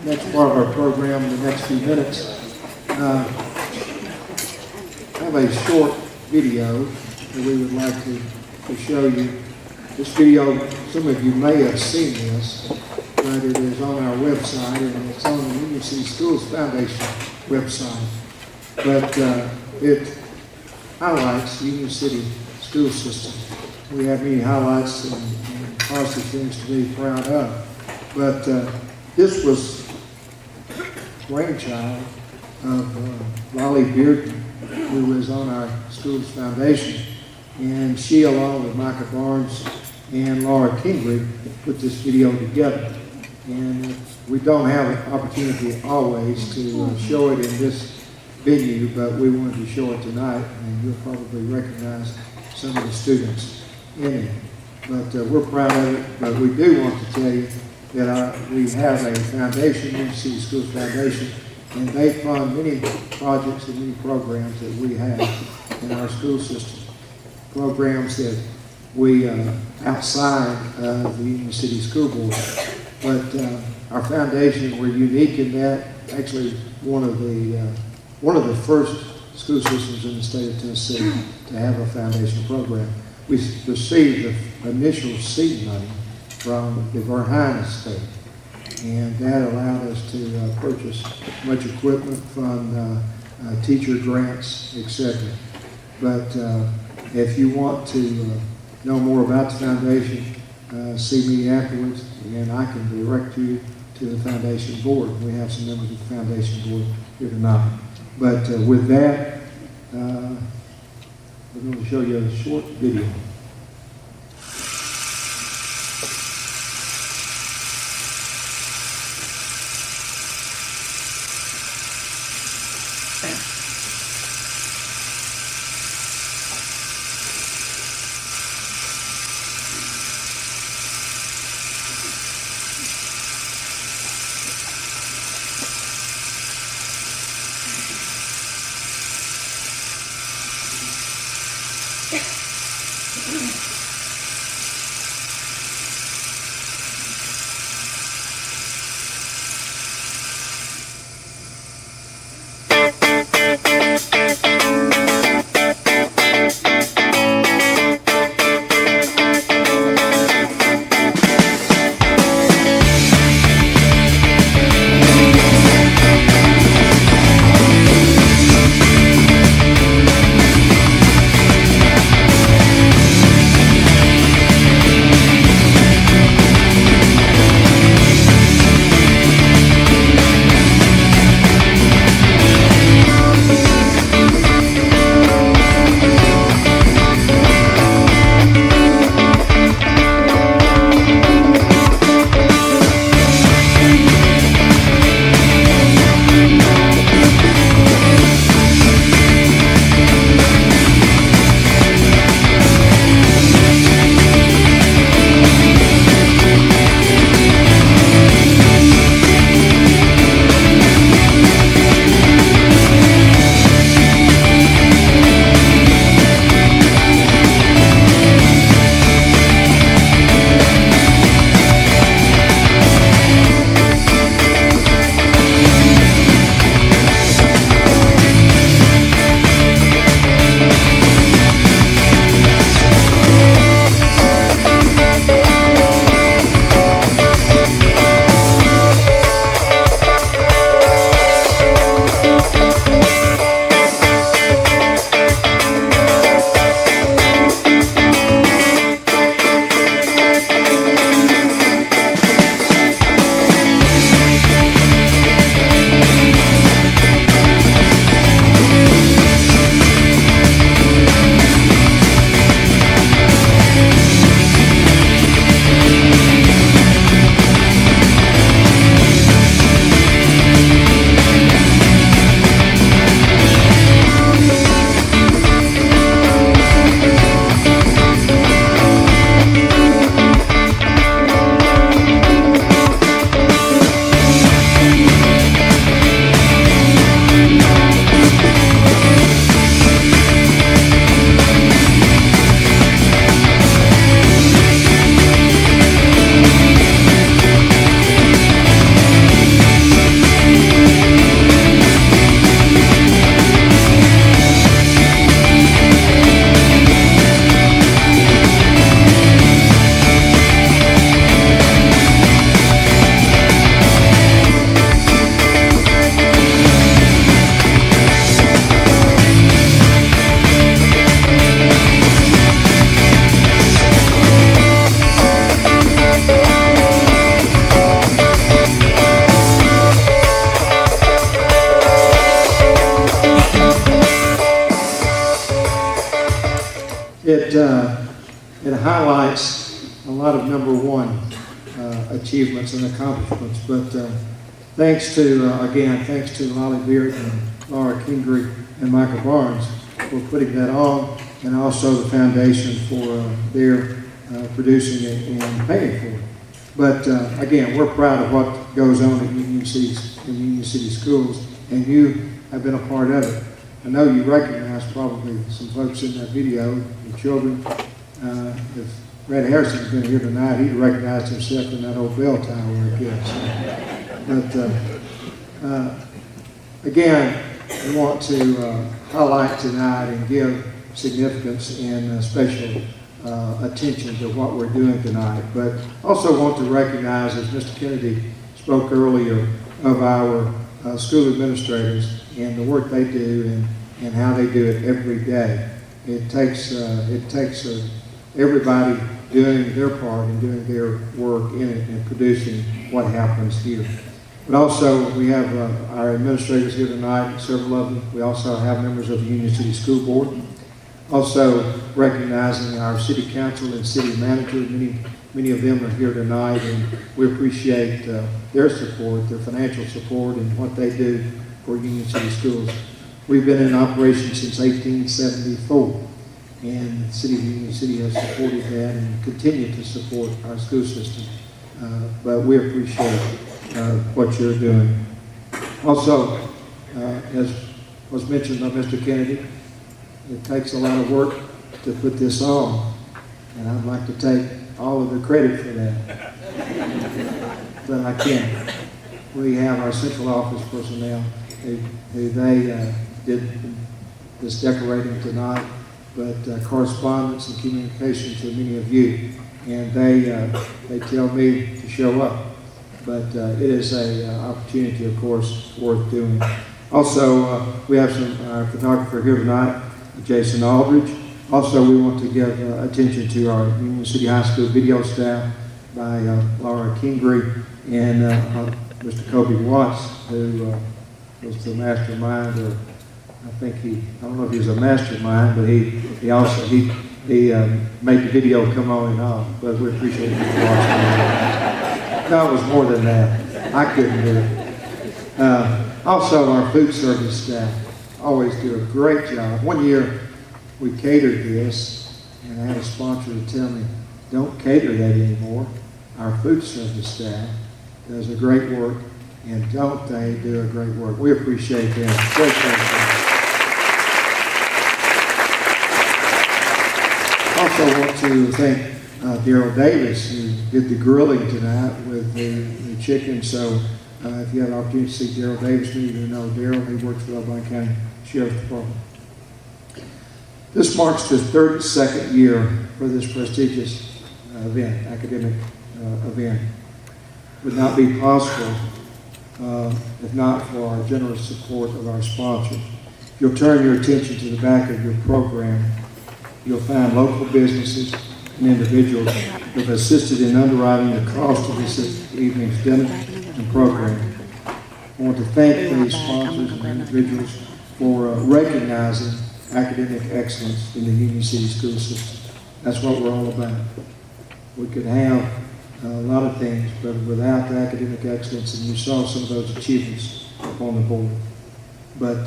next part of our program in the next few minutes. I have a short video that we would like to show you. This video, some of you may have seen this, but it is on our website, and it's on the Union City Schools Foundation website. But it highlights the Union City school system. We have many highlights and positive things to be proud of. But this was brainchild of Lolly Bearden, who was on our Schools Foundation. And she, along with Micah Barnes and Laura Kingbridge, put this video together. And we don't have an opportunity always to show it in this venue, but we wanted to show it tonight, and you'll probably recognize some of the students in it. But we're proud of it, but we do want to tell you that we have a foundation, Union City Schools Foundation, and they fund many projects and many programs that we have in our school system. Programs that we outside of the Union City School Board. But our foundation, we're unique in that. Actually, one of the first school systems in the state of Tennessee to have a foundation program. We received the initial seed money from the Verheyen estate, and that allowed us to purchase much equipment, fund teacher grants, etc. But if you want to know more about the foundation, see me afterwards, and I can direct you to the foundation board. We have some members of the foundation board here tonight. But with that, we're going to show you a short video. it highlights a lot of number one achievements and accomplishments. But thanks to Lolly Beard and Laura Kingery and Michael Barnes for putting that on, and also the foundation for their producing it and paying for it. But again, we're proud of what goes on at Union City Schools, and you have been a part of it. I know you recognize probably some folks in that video, the children. If Brad Harrison's been here tonight, he'd recognize himself in that old bell tower, I guess. But again, we want to highlight tonight and give significance and special attention to what we're doing tonight. But also want to recognize, as Mr. Kennedy spoke earlier, of our school administrators and the work they do and how they do it every day. It takes everybody doing their part and doing their work in it and producing what happens here. But also, we have our administrators here tonight, several of them. We also have members of the Union City School Board. Also recognizing our city council and city manager. Many of them are here tonight, and we appreciate their support, their financial support, and what they do for Union City Schools. We've been in operation since 1874, and the City of Union City has supported that and continue to support our school system. But we appreciate what you're doing. Also, as was mentioned by Mr. Kennedy, it takes a lot of work to put this on, and I'd like to take all of the credit for that, but I can't. We have our central office personnel who they did this decorating tonight, but correspondence and communication to many of you, and they tell me to show up. But it is an opportunity, of course, worth doing. Also, we have our photographer here tonight, Jason Aldridge. Also, we want to give attention to our Union City High School video staff by Laura Kingery and Mr. Kobe Watts, who was the mastermind, or I don't know if he was a mastermind, but he also made the video come on and off. But we appreciate Mr. Watts. No, it was more than that. I couldn't do it. Also, our food service staff always do a great job. One year, we catered this, and I had a sponsor to tell me, don't cater that anymore. Our food service staff does a great work, and don't they do a great work. We appreciate them. Great thing. Also want to thank Daryl Davis, who did the grilling tonight with the chicken. So if you have an opportunity to see Daryl Davis, you know Daryl. He works for the Alabama County Sheriff's Department. This marks the 32nd year for this prestigious academic event. Would not be possible if not for our generous support of our sponsors. If you'll turn your attention to the back of your program, you'll find local businesses and individuals who have assisted in underwriting the cost of this evening's dinner and program. I want to thank these sponsors and individuals for recognizing academic excellence in the Union City school system. That's what we're all about. We could have a lot of things, but without the academic excellence, and you saw some of those achievements up on the board. But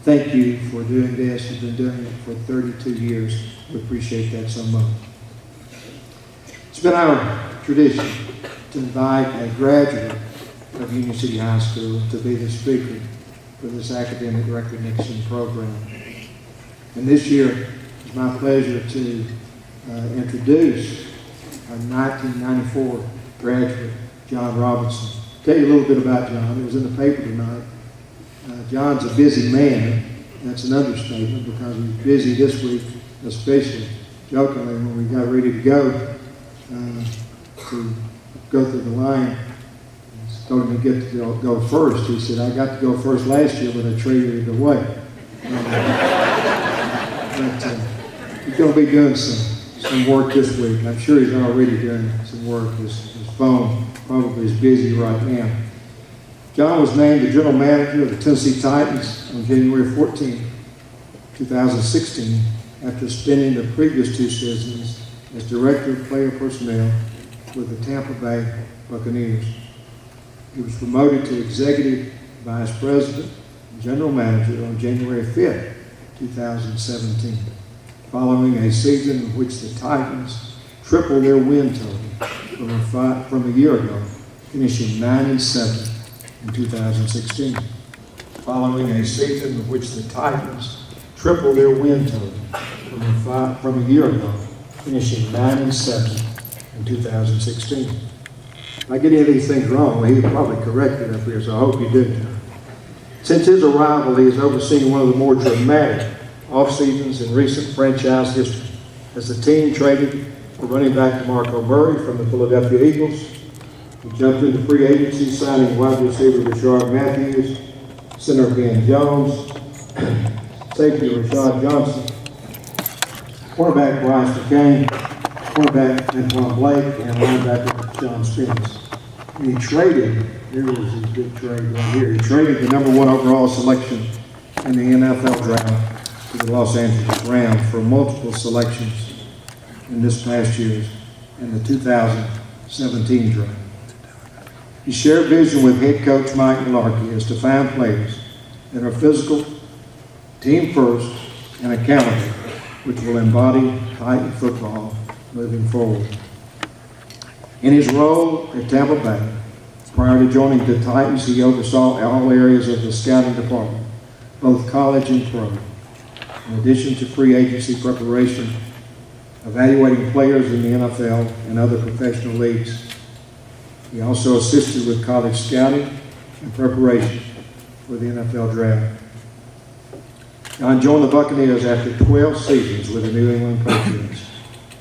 thank you for doing this. You've been doing it for 32 years. We appreciate that so much. It's been our tradition to invite a graduate of Union City High School to be the speaker for this academic recognition program. And this year, it's my pleasure to introduce our 1994 graduate, John Robinson. I'll tell you a little bit about John. It was in the paper tonight. John's a busy man. That's an understatement because he's busy this week, especially jokingly when we got ready to go through the line. I told him to get to go first. He said, I got to go first last year, but I traded it away. But he's going to be doing some work this week. I'm sure he's already doing some work. His phone probably is busy right now. John was named the general manager of the Tennessee Titans on January 14, 2016, after spending the previous 2 seasons as Director of Player Personnel with the Tampa Bay Buccaneers. He was promoted to Executive Vice President and General Manager on January 5th, 2017, following a season in which the Titans tripled their win total from a year ago, finishing 9-7 in 2016. Following a season in which the Titans tripled their win total from a year ago, finishing 9-7 in 2016. If I get any of these things wrong, he probably corrected up here, so I hope you didn't. Since his arrival, he has overseen one of the more dramatic off-seasons in recent franchise history, as the team traded for running back DeMarco Murray from the Philadelphia Eagles. He jumped into free agency, signing wide receiver Rashard Matthews, center Ben Jones, safety Rashad Johnson, quarterback Bryce McCain, cornerback Antoine Blake, and linebacker John Spence. And he traded, here was his big trade right here, he traded the number 1 overall selection in the NFL draft to the Los Angeles Rams for multiple selections in this past year's and the 2017 draft. He shared vision with head coach Mike Mularkey as to find players that are physical, team first, and accountable, which will embody Titan football moving forward. In his role at Tampa Bay, prior to joining the Titans, he oversaw all areas of the scouting department, both college and pro. In addition to free agency preparation, evaluating players in the NFL and other professional leagues, he also assisted with college scouting and preparation for the NFL draft. John joined the Buccaneers after 12 seasons with the New England Patriots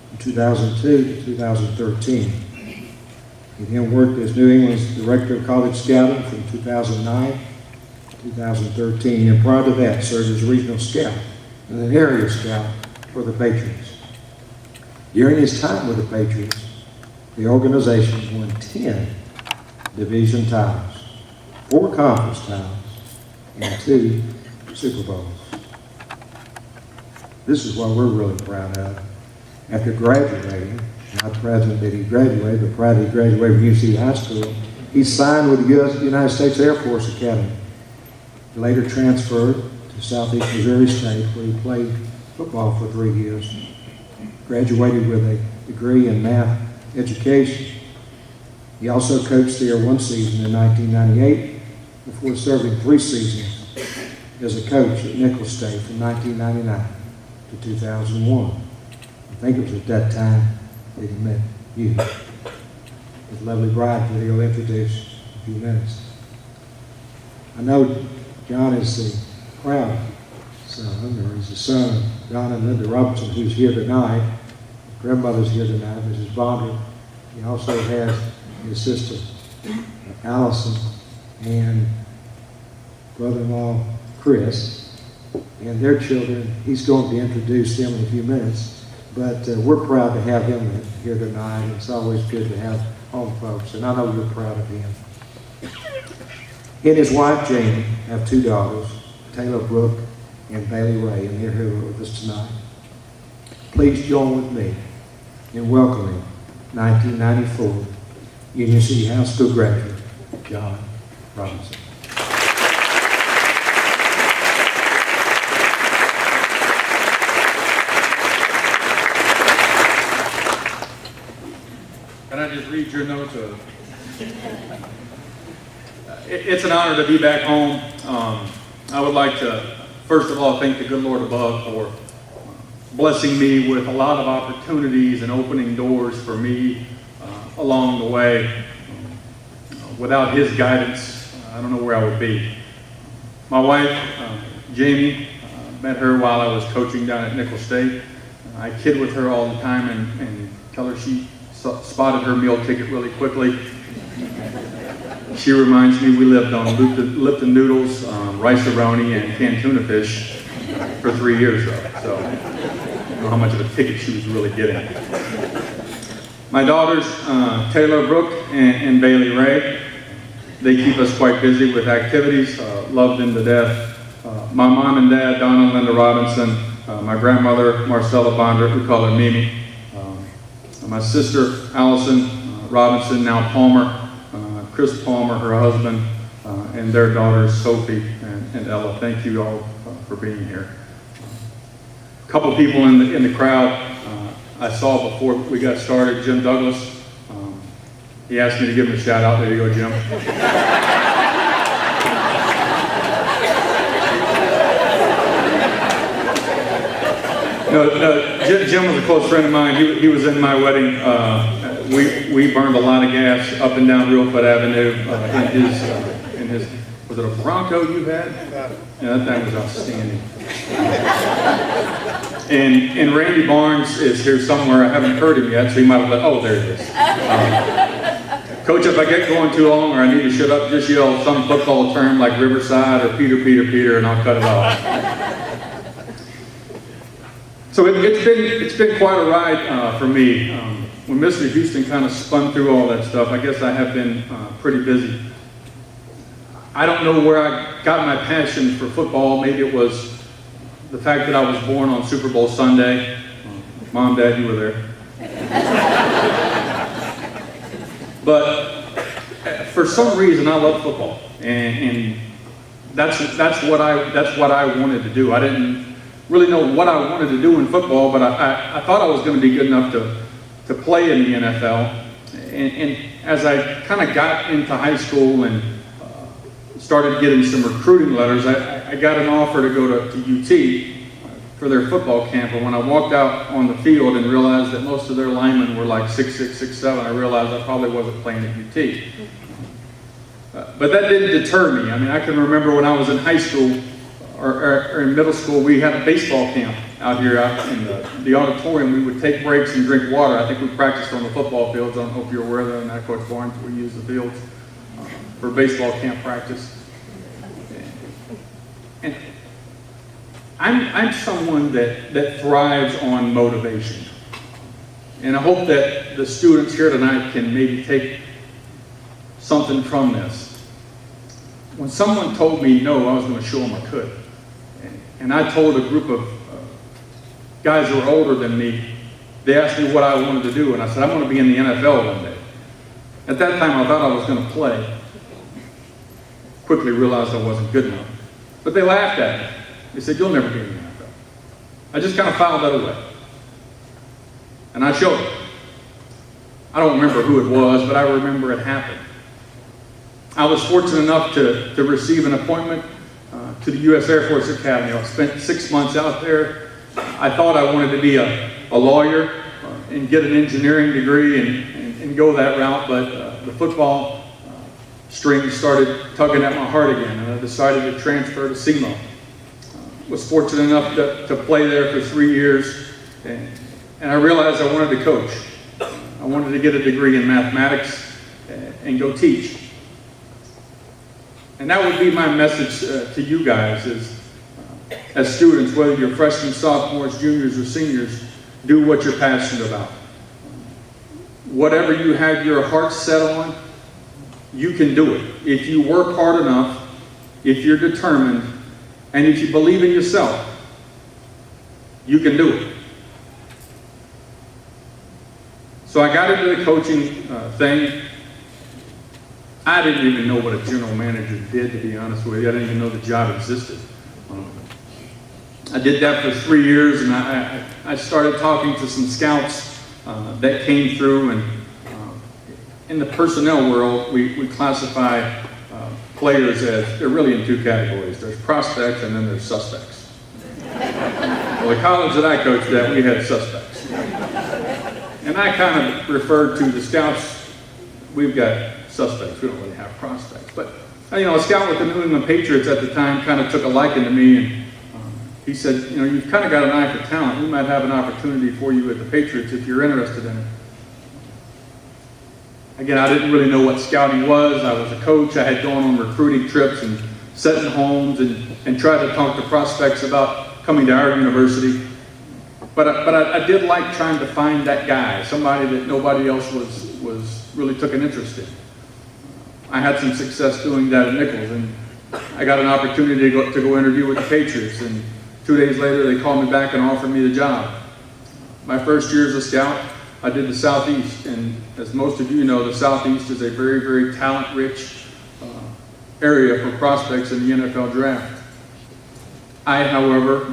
from 2002 to 2013. He then worked as New England's Director of College Scouting from 2009 to 2013, and prior to that served as Regional Scout and an Area Scout for the Patriots. During his time with the Patriots, the organization won 10 division titles, 4 conference titles, and 2 Super Bowls. This is what we're really proud of. After graduating, not proud that he graduated, but proud that he graduated from UC High School, he signed with the United States Air Force Academy. He later transferred to Southeast Missouri State, where he played football for 3 years. Graduated with a degree in math education. He also coached there 1 season in 1998 before serving 3 seasons as a coach at Nicholls State from 1999 to 2001. I think it was at that time that he met you, his lovely bride that he'll introduce in a few minutes. I know John is the proud son, or he's the son of John and Linda Robinson, who's here tonight. His grandmother's here tonight, Mrs. Bonder. He also has his sister, Allison, and brother-in-law, Chris, and their children. He's going to introduce them in a few minutes, but we're proud to have him here tonight. It's always good to have home folks, and I know you're proud of him. He and his wife, Jamie, have 2 daughters, Taylor Brooke and Bailey Ray, and they're here with us tonight. Please join with me in welcoming 1994 Union City High School graduate, John Robinson. Can I just read your notes? It's an honor to be back home. I would like to, first of all, thank the good Lord above for blessing me with a lot of opportunities and opening doors for me along the way. Without his guidance, I don't know where I would be. My wife, Jamie, met her while I was coaching down at Nicholls State. I kid with her all the time and tell her she spotted her meal ticket really quickly. She reminds me we lived on Lipton noodles, rice-a-roni, and canned tuna fish for 3 years though, so I don't know how much of a ticket she was really getting. My daughters, Taylor Brooke and Bailey Ray, they keep us quite busy with activities, love them to death. My mom and dad, Donna and Linda Robinson, my grandmother, Marcella Bondra, we call her Mimi, my sister, Allison Robinson, now Palmer, Chris Palmer, her husband, and their daughters, Sophie and Ella. Thank you all for being here. A couple people in the crowd I saw before we got started, Jim Douglas. He asked me to give him a shout out. There you go, Jim. No, Jim was a close friend of mine. He was in my wedding. We burned a lot of gas up and down Reelfoot Avenue in his, was it a Bronco you had? Yeah, that thing was outstanding. And Randy Barnes is here somewhere. I haven't heard him yet, so he might have let, oh, there he is. Coach, if I get going too long or I need to shut up, just yell some football term like Riverside or Peter, and I'll cut it off. So it's been quite a ride for me. When Mr. Houston kind of spun through all that stuff, I guess I have been pretty busy. I don't know where I got my passion for football. Maybe it was the fact that I was born on Super Bowl Sunday. Mom, Dad, you were there. But for some reason, I love football, and that's what I wanted to do. I didn't really know what I wanted to do in football, but I thought I was going to be good enough to play in the NFL. And as I kind of got into high school and started getting some recruiting letters, I got an offer to go to UT for their football camp. And when I walked out on the field and realized that most of their linemen were like 6'6", 6'7", I realized I probably wasn't playing at UT. But that didn't deter me. I mean, I can remember when I was in high school or in middle school, we had a baseball camp out here out in the auditorium. We would take breaks and drink water. I think we practiced on the football fields. I don't know if you're aware of that, Coach Barnes. We use the fields for baseball camp practice. And I'm someone that thrives on motivation. And I hope that the students here tonight can maybe take something from this. When someone told me no, I was going to show them I could. And I told a group of guys who were older than me, they asked me what I wanted to do, and I said, I want to be in the NFL one day. At that time, I thought I was going to play. Quickly realized I wasn't good enough. But they laughed at me. They said, you'll never be in the NFL. I just kind of filed that away. And I showed them. I don't remember who it was, but I remember it happened. I was fortunate enough to receive an appointment to the U.S. Air Force Academy. I spent 6 months out there. I thought I wanted to be a lawyer and get an engineering degree and go that route, but the football strings started tugging at my heart again, and I decided to transfer to SEMO. Was fortunate enough to play there for 3 years, and I realized I wanted to coach. I wanted to get a degree in mathematics and go teach. And that would be my message to you guys is, as students, whether you're freshmen, sophomores, juniors, or seniors, do what you're passionate about. Whatever you have your heart set on, you can do it. If you work hard enough, if you're determined, and if you believe in yourself, you can do it. So I got into the coaching thing. I didn't even know what a general manager did, to be honest with you. I didn't even know the job existed. I did that for 3 years, and I started talking to some scouts that came through. And in the personnel world, we classify players as, they're really in two categories. There's prospects and then there's suspects. Well, the college that I coached at, we had suspects. And I kind of referred to the scouts, we've got suspects, we don't really have prospects. But, a scout with the New England Patriots at the time kind of took a liking to me, and he said, you've kind of got an eye for talent. We might have an opportunity for you at the Patriots if you're interested in it. Again, I didn't really know what scouting was. I was a coach. I had gone on recruiting trips and sat in homes and tried to talk to prospects about coming to our university. But I did like trying to find that guy, somebody that nobody else was really took an interest in. I had some success doing that at Nichols, and I got an opportunity to go interview with the Patriots, and 2 days later, they called me back and offered me the job. My first year as a scout, I did the Southeast, and as most of you know, the Southeast is a very, very talent-rich area for prospects in the NFL draft. I, however,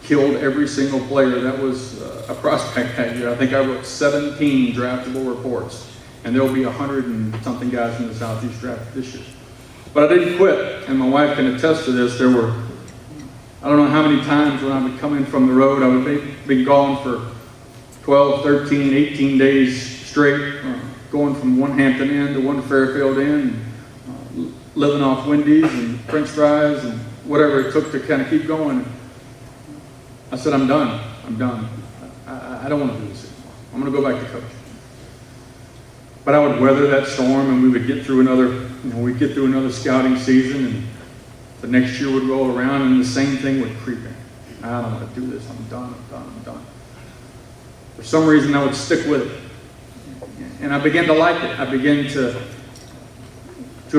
killed every single player that was a prospect that year. I think I wrote 17 draftable reports, and there will be 100 and something guys in the Southeast draft this year. But I didn't quit, and my wife can attest to this. There were, I don't know how many times when I would come in from the road, I would be gone for 12, 13, 18 days straight, going from one Hampton Inn to one Fairfield Inn, living off Wendy's and French fries and whatever it took to kind of keep going. I said, I'm done. I'm done. I don't want to do this anymore. I'm going to go back to coaching. But I would weather that storm, and we would get through we'd get through another scouting season, and the next year would roll around, and the same thing would creep in. I don't want to do this. I'm done. I'm done. For some reason, I would stick with it. And I began to like it. I began to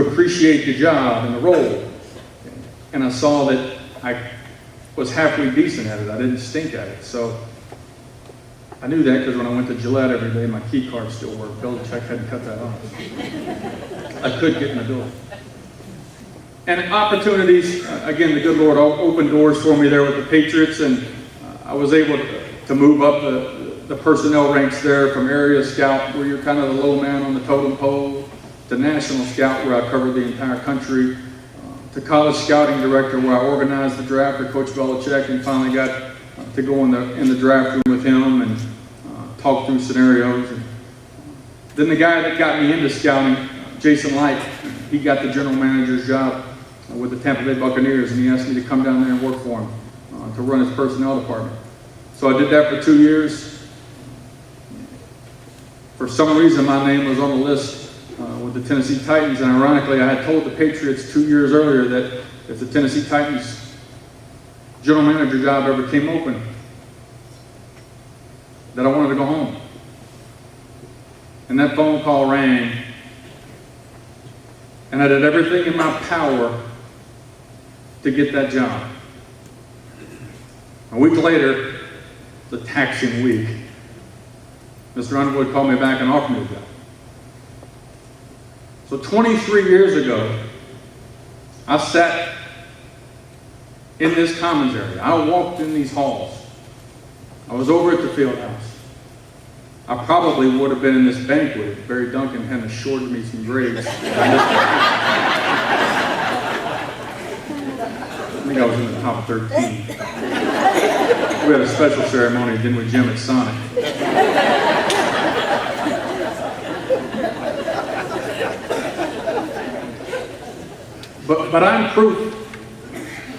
appreciate the job and the role. And I saw that I was halfway decent at it. I didn't stink at it. So I knew that because when I went to Gillette every day, my key card still worked. Belichick hadn't cut that off. I could get in the door. And opportunities, again, the good Lord opened doors for me there with the Patriots, and I was able to move up the personnel ranks there from area scout, where you're kind of the low man on the totem pole, to national scout, where I covered the entire country, to college scouting director, where I organized the draft for Coach Belichick, and finally got to go in the draft room with him and talk through scenarios. And then the guy that got me into scouting, Jason Light, he got the general manager's job with the Tampa Bay Buccaneers, and he asked me to come down there and work for him to run his personnel department. So I did that for 2 years. For some reason, my name was on the list with the Tennessee Titans, and ironically, I had told the Patriots 2 years earlier that if the Tennessee Titans general manager job ever came open, that I wanted to go home. And that phone call rang, and I did everything in my power to get that job. A week later, the taxing week, Mr. Underwood called me back and offered me the job. So 23 years ago, I sat in this commons area. I walked in these halls. I was over at the field house. I probably would have been in this banquet if Barry Duncan hadn't assured me some grades. I think I was in the top 13. We had a special ceremony, didn't we, Jim, at Sonic? But I'm proof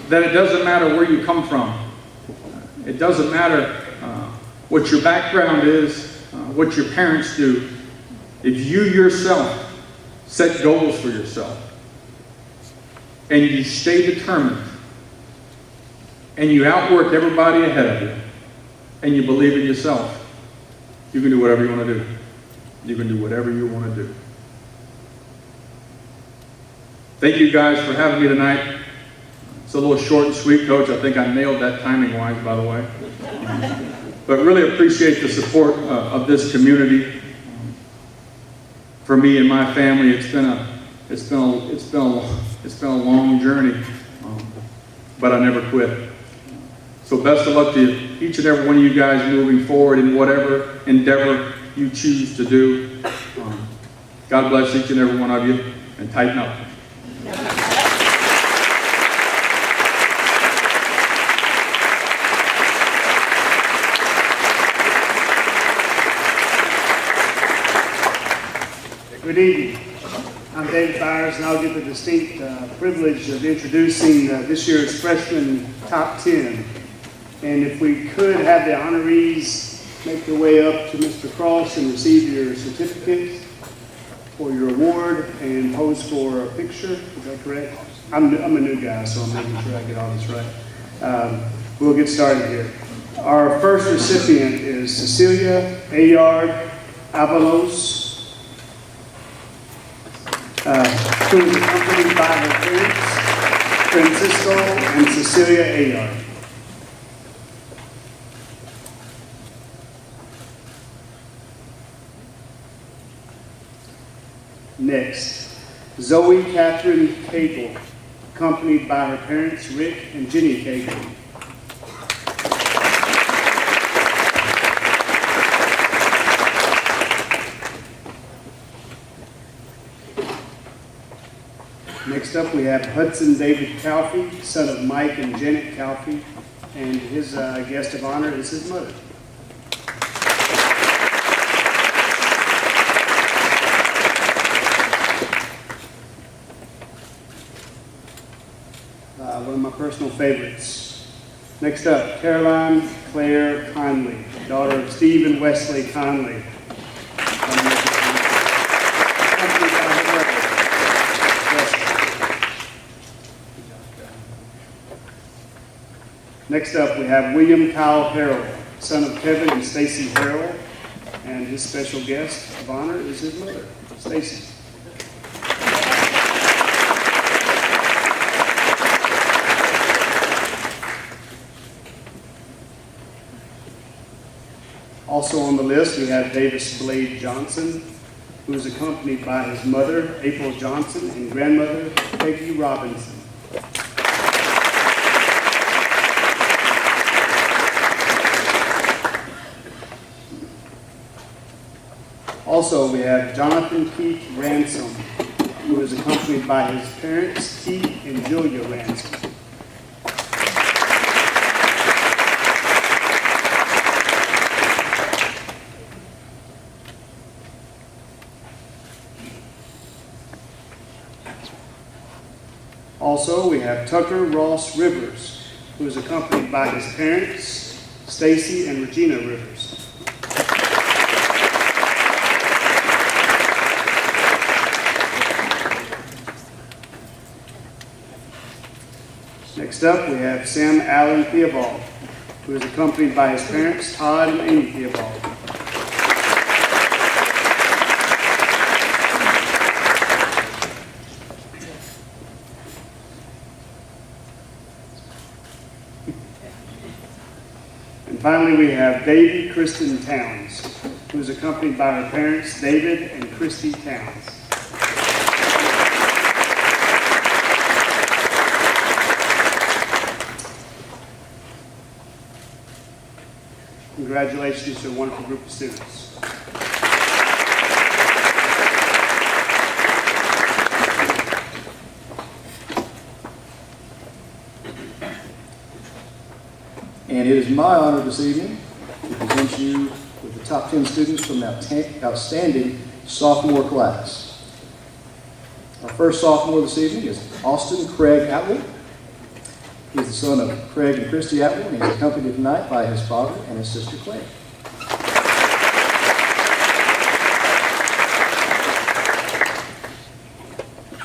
that it doesn't matter where you come from. It doesn't matter what your background is, what your parents do. If you yourself set goals for yourself and you stay determined and you outwork everybody ahead of you and you believe in yourself, you can do whatever you want to do. You can do whatever you want to do. Thank you guys for having me tonight. It's a little short and sweet, Coach. I think I nailed that timing-wise, by the way. But really appreciate the support of this community. For me and my family, it's been a long journey, but I never quit. So best of luck to each and every one of you guys moving forward in whatever endeavor you choose to do. God bless each and every one of you, and tighten up. Good evening. I'm David Byers, and I'll get the distinct privilege of introducing this year's freshman top 10. And if we could have the honorees make their way up to Mr. Cross and receive your certificate for your award and pose for a picture. Is that correct? I'm a new guy, so I'm making sure I get all this right. We'll get started here. Our first recipient is Cecilia Ayard Avalos, who is accompanied by her parents, Francisco and Cecilia Ayard. Next, Zoe Catherine Cagle, accompanied by her parents, Rick and Jenny Cagle. Next up, we have Hudson David Calfee, son of Mike and Janet Calfee, and his guest of honor is his mother. One of my personal favorites. Next up, Caroline Claire Conley, daughter of Steve and Wesley Conley. Next up, we have William Kyle Harrell, son of Kevin and Stacy Harrell, and his special guest of honor is his mother, Stacy. Also on the list, we have Davis Blade Johnson, who is accompanied by his mother, April Johnson, and grandmother, Peggy Robinson. Also, we have Jonathan Keith Ransom, who is accompanied by his parents, Keith and Julia Ransom. Also, we have Tucker Ross Rivers, who is accompanied by his parents, Stacy and Regina Rivers. Next up, we have Sam Allen Theobald, who is accompanied by his parents, Todd and Amy Theobald. And finally, we have Davy Kristen Towns, who is accompanied by her parents, David and Christy Towns. Congratulations to a wonderful group of students. And it is my honor this evening to present you with the top 10 students from the outstanding sophomore class. Our first sophomore this evening is Austin Craig Atwell. He's the son of Craig and Christy Atwell, and he's accompanied tonight by his father and his sister Claire.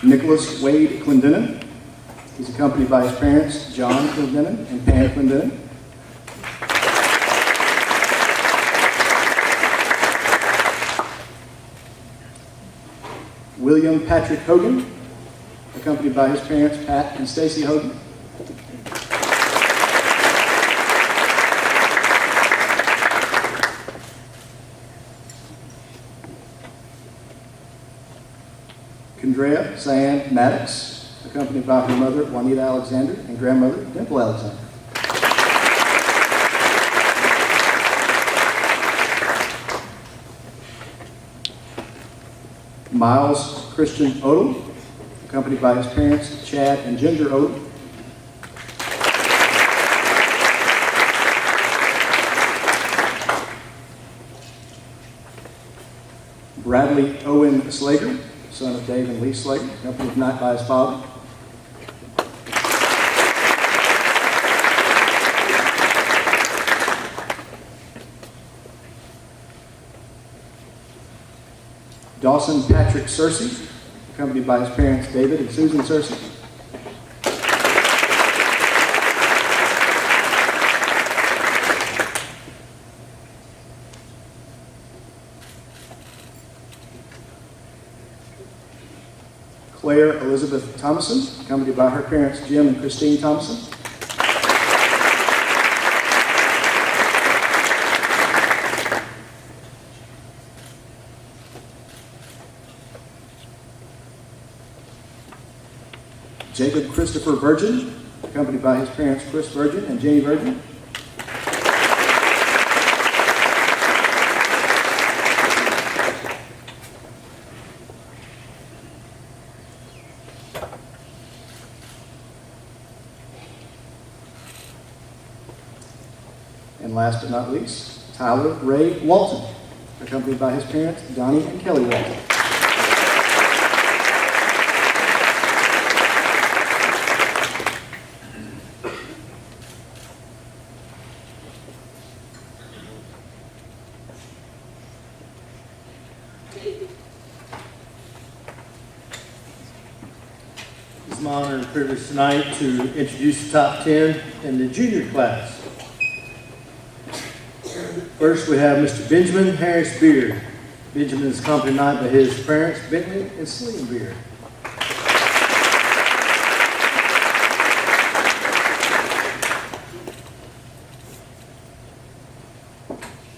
Nicholas Wade Clendenin. He's accompanied by his parents, John Clendenin and Pam Clendenin. William Patrick Hogan, accompanied by his parents, Pat and Stacy Hogan. Kendrea Cyan Maddox, accompanied by her mother, Juanita Alexander, and grandmother, Dimple Alexander. Miles Christian Odom, accompanied by his parents, Chad and Ginger Odom. Bradley Owen Slager, son of Dave and Lee Slager, accompanied tonight by his father. Dawson Patrick Searcy, accompanied by his parents, David and Susan Searcy. Claire Elizabeth Thomason, accompanied by her parents, Jim and Christine Thomason. Jacob Christopher Virgin, accompanied by his parents Chris Virgin and Jenny Virgin. And last but not least, Tyler Ray Walton, accompanied by his parents Donnie and Kelly Walton. It's my honor and privilege tonight to introduce the top 10 in the junior class. First, we have Mr. Benjamin Harris Beard. Benjamin is accompanied tonight by his parents, Bentley and Celine Beard.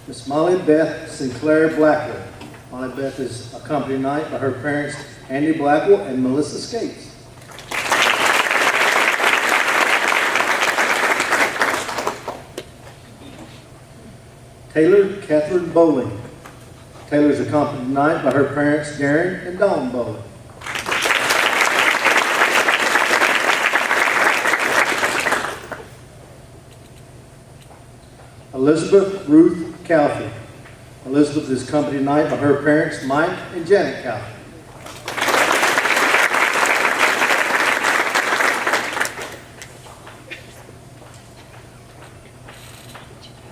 Miss Molly Beth Sinclair Blackwell. Molly Beth is accompanied tonight by her parents, Andy Blackwell and Melissa Skates. Taylor Catherine Bowling. Taylor is accompanied tonight by her parents, Darren and Dawn Bowling. Elizabeth Ruth Calfee. Elizabeth is accompanied tonight by her parents, Mike and Janet Calfee.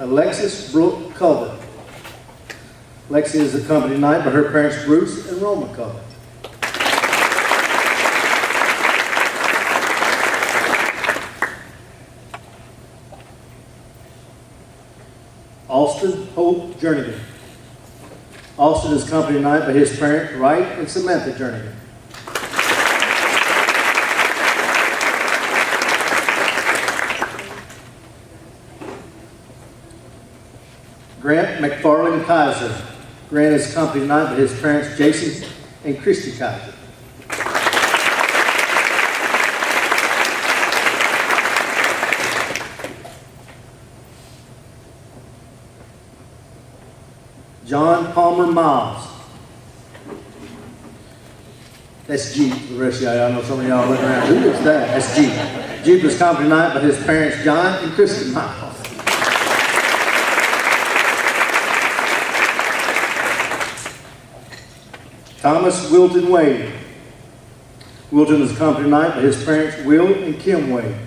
Alexis Brooke Culver. Lexi is accompanied tonight by her parents, Bruce and Roma Culver. Austin Hope Jernigan. Austin is accompanied tonight by his parents, Wright and Samantha Jernigan. Grant McFarland Kaiser. Grant is accompanied tonight by his parents, Jason and Christy Kaiser. John Palmer Miles. That's Jeep. For the rest of y'all know some of y'all looking around. Who is that? That's Jeep. Jeep is accompanied tonight by his parents, John and Christy Miles. Thomas Wilton Wade. Wilton is accompanied tonight by his parents, Will and Kim Wade.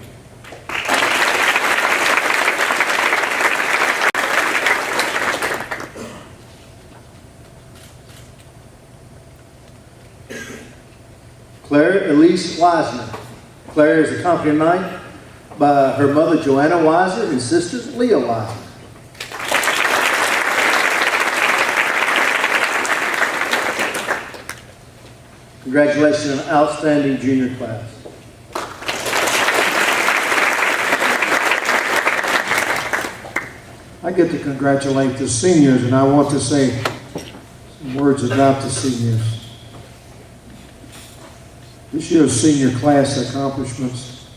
Claire Elise Wiseman. Claire is accompanied tonight by her mother, Joanna Weiser, and sister, Leah Weiser. Congratulations on an outstanding junior class. I get to congratulate the seniors, and I want to say some words about the seniors. This year's senior class accomplishments,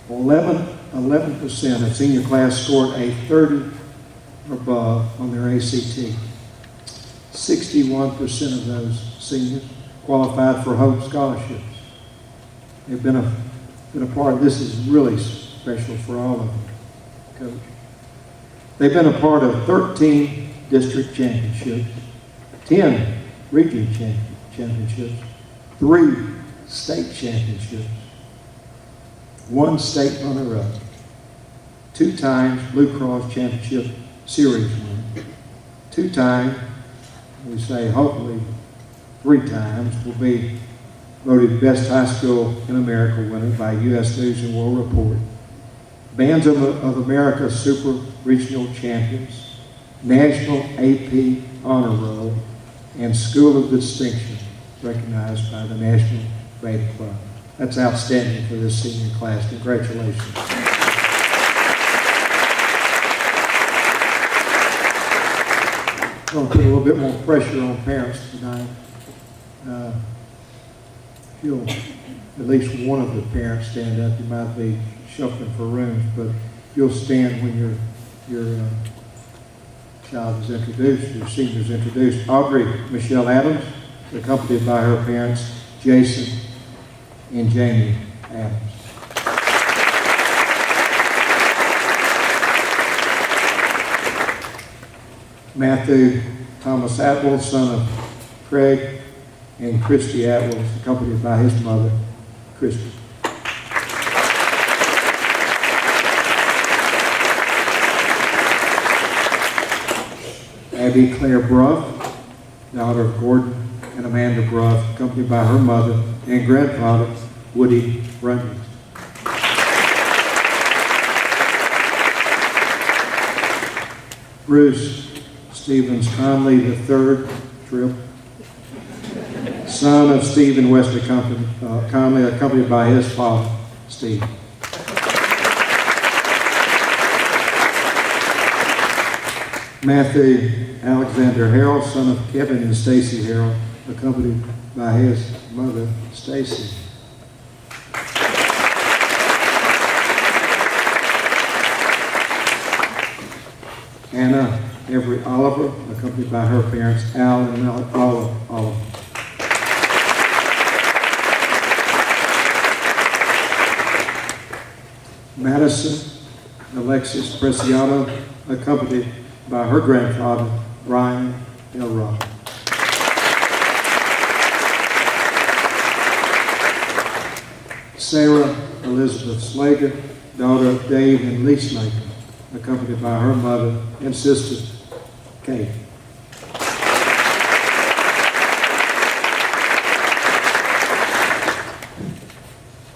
11% of senior class scored a 30 or above on their ACT. 61% of those seniors qualified for Hope scholarships. They've been a part of this. Is really special for all of them, Coach. They've been a part of 13 district championships, 10 region championships, 3 state championships, 1 state runner-up, 2 times Blue Cross Championship Series winner, 2 times, we say hopefully 3 times, will be voted Best High School in America winner by U.S. News and World Report. Bands of America Super Regional Champions, National AP Honor Roll, and School of Distinction recognized by the National Beta Club. That's outstanding for this senior class. Congratulations. I'm going to put a little bit more pressure on parents tonight. If you'll, at least one of the parents stand up. You might be shuffling for rooms, but you'll stand when your child is introduced, your senior is introduced. Audrey Michelle Adams, accompanied by her parents, Jason and Jamie Adams. Matthew Thomas Atwell, son of Craig and Christy Atwell, accompanied by his mother, Christy. Abby Claire Bruff, daughter of Gordon and Amanda Bruff, accompanied by her mother and grandfather, Woody Runyon. Bruce Stevens Conley III, Tripp, son of Stephen Wesley Conley, accompanied by his father, Steve. Matthew Alexander Harrell, son of Kevin and Stacy Harrell, accompanied by his mother, Stacy. Anna Everett Oliver, accompanied by her parents, Al and Oliver. Madison Alexis Preciado, accompanied by her grandfather, Brian Elrod. Sarah Elizabeth Slager, daughter of Dave and Lee Slager, accompanied by her mother and sister, Kate.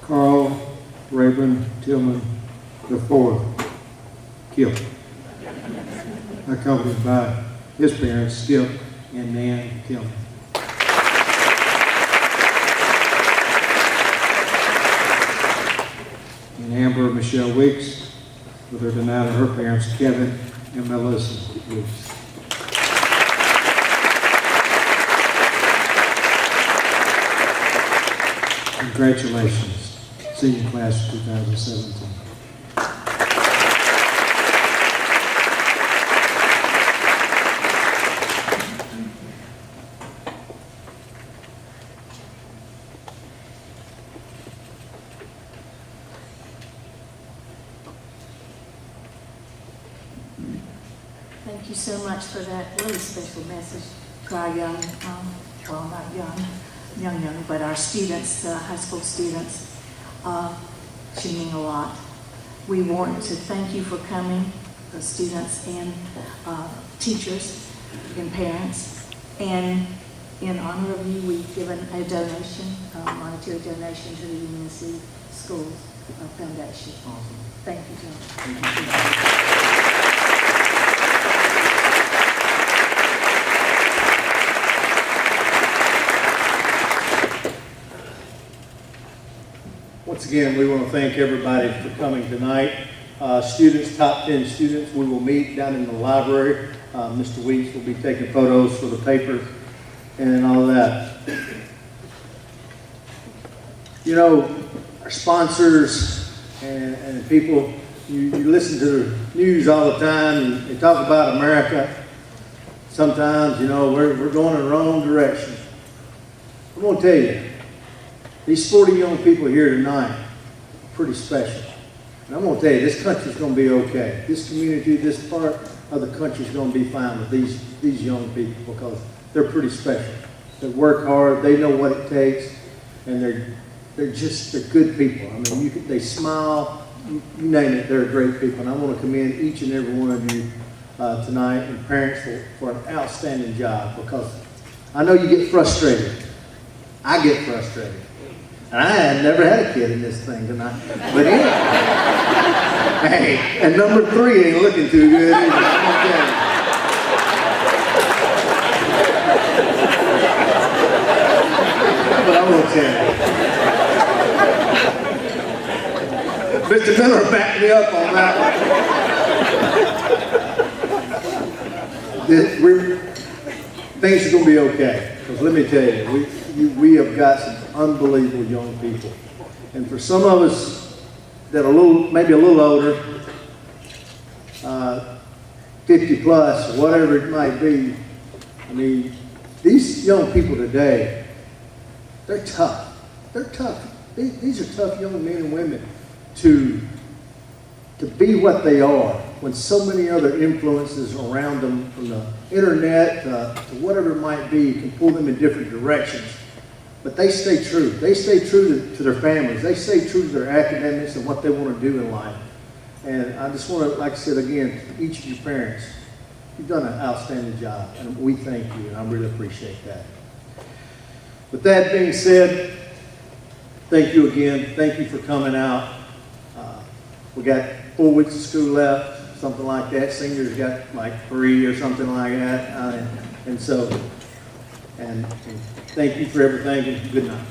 Carl Rayburn Tillman IV, Kill, accompanied by his parents, Skip and Nan Tillman. And Amber Michelle Weeks, with her denied of her parents, Kevin and Melissa Weeks. Congratulations, senior class of 2017. Thank you so much for that really special message to our young, well, not young, but our students, the high school students. Should mean a lot. We want to thank you for coming, the students and teachers and parents. And in honor of you, we've given a donation, a monetary donation to the UNC Schools Foundation. Awesome. Thank you, John. Thank you. Once again, we want to thank everybody for coming tonight. Students, top 10 students, we will meet down in the library. Mr. Weeks will be taking photos for the paper and all that. You know, our sponsors and people, you listen to the news all the time and they talk about America. Sometimes, you know, we're going in the wrong direction. I'm going to tell you, these 40 young people here tonight are pretty special. And I'm going to tell you, this country's going to be okay. This community, this part of the country's going to be fine with these young people because they're pretty special. They work hard, they know what it takes, and they're good people. I mean, they smile, you name it, they're great people. And I want to commend each and every one of you tonight and parents for an outstanding job because I know you get frustrated. I get frustrated. And I had never had a kid in this thing tonight. But anyway, hey, and number 3 ain't looking too good either. But I'm going to tell you. Mr. Miller backed me up on that one. Things are going to be okay. Because let me tell you, we have got some unbelievable young people. And for some of us that are maybe a little older, 50 plus, or whatever it might be, I mean, these young people today, they're tough. They're tough. These are tough young men and women to be what they are when so many other influences around them, from the internet to whatever it might be, can pull them in different directions. But they stay true. They stay true to their families. They stay true to their academics and what they want to do in life. And I just want to, like I said again, to each of your parents, you've done an outstanding job, and we thank you, and I really appreciate that. With that being said, thank you again. Thank you for coming out. We got 4 weeks of school left, something like that. Seniors got like 3 or something like that. And thank you for everything, and good night.